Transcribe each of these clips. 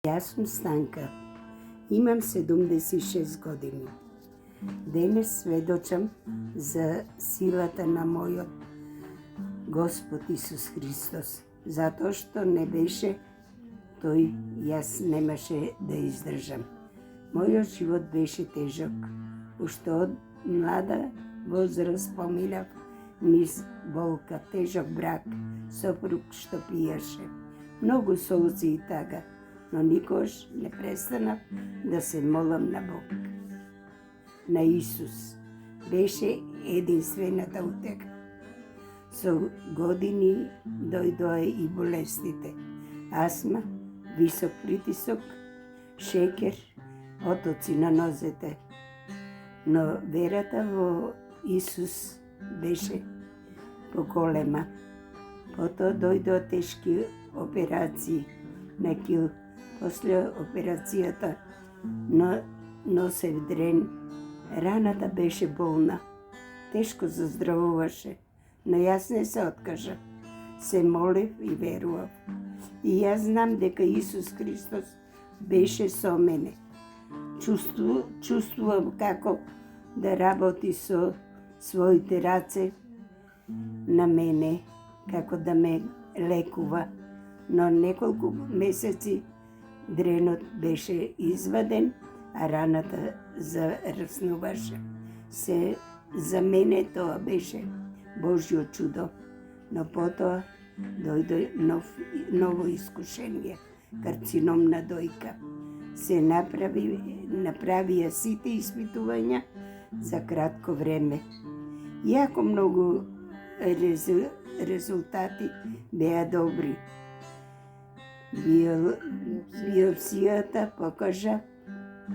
Јас сум Станка. Имам 76 години. Денес сведочам за силата на мојот Господ Исус Христос. Затоа што не беше тој, јас немаше да издржам. Мојот живот беше тежок. Уште од млада возраст поминав низ болка, тежок брак, сопруг што пиеше. Многу солзи и тага, но никош не престанав да се молам на Бог. На Исус беше единствената утеха. Со години дојдоа и болестите. Астма, висок притисок, шекер, отоци на нозете. Но верата во Исус беше поголема. Потоа дојдоа тешки операции на кил. После операцијата носев дрен. Раната беше болна. Тешко заздравуваше, но јас не се откажа. Се молев и верував. И јас знам дека Исус Христос беше со мене. Чувствувам како да работи со своите раце на мене, како да ме лекува. Но неколку месеци дренот беше изваден, а раната зараснуваше. За мене тоа беше Божјо чудо, но потоа дојде ново искушение, карцином на дојка. Се направија сите испитувања за кратко време. Иако многу резултати беа добри. Биопсијата покажа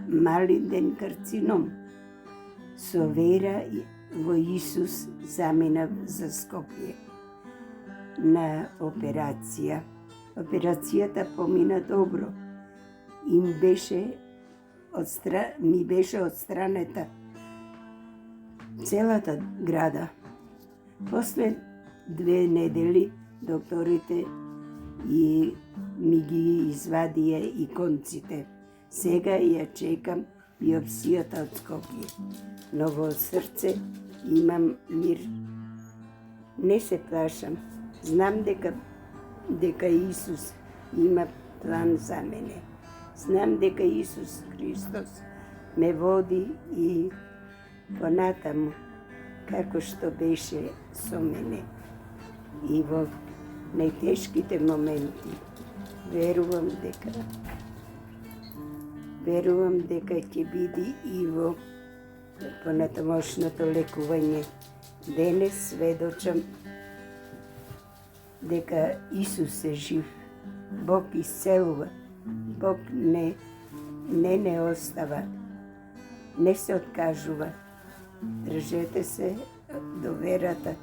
малиден карцином. Со вера во Исус заминав за Скопје на операција. Операцијата помина добро. Ми беше отстранета целата града. После 2 недели докторите ми ги извадија и конците. Сега ја чекам биопсијата од Скопје. Но во срце имам мир. Не се плашам. Знам дека Исус има план за мене. Знам дека Исус Христос ме води и понатаму, како што беше со мене. И во најтешките моменти верувам дека ќе биде и во понатамошното лекување. Денес сведочам дека Исус е жив. Бог исцелува. Бог не остава. Не се откажува. Држете се до верата.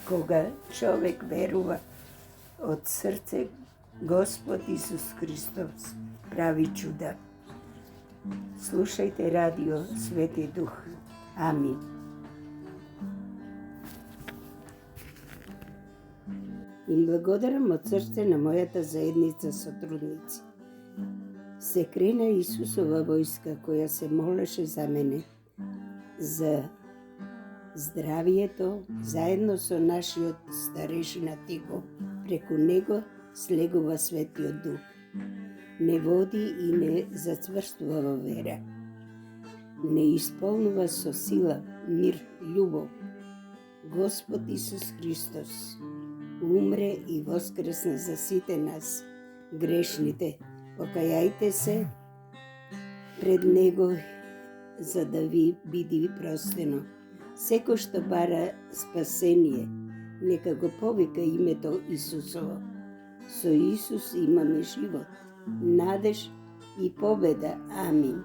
Кога човек верува од срце, Господ Исус Христос прави чуда. Слушајте радио Свети Дух. Амин. Им благодарам од срце на мојата заедница сотрудници. Се крена Исусова војска која се молеше за мене, за здравието, заедно со нашиот старешина Тиго. Преку него слегува Светиот Дух. Не води и не зацврстува во вера. Не исполнува со сила, мир, љубов. Господ Исус Христос умре и воскресна за сите нас, грешните. Покајајте се пред Него, за да ви биде простено. Секој што бара спасение, нека го повика името Исусово. Со Исус имаме живот, надеж и победа. Амин.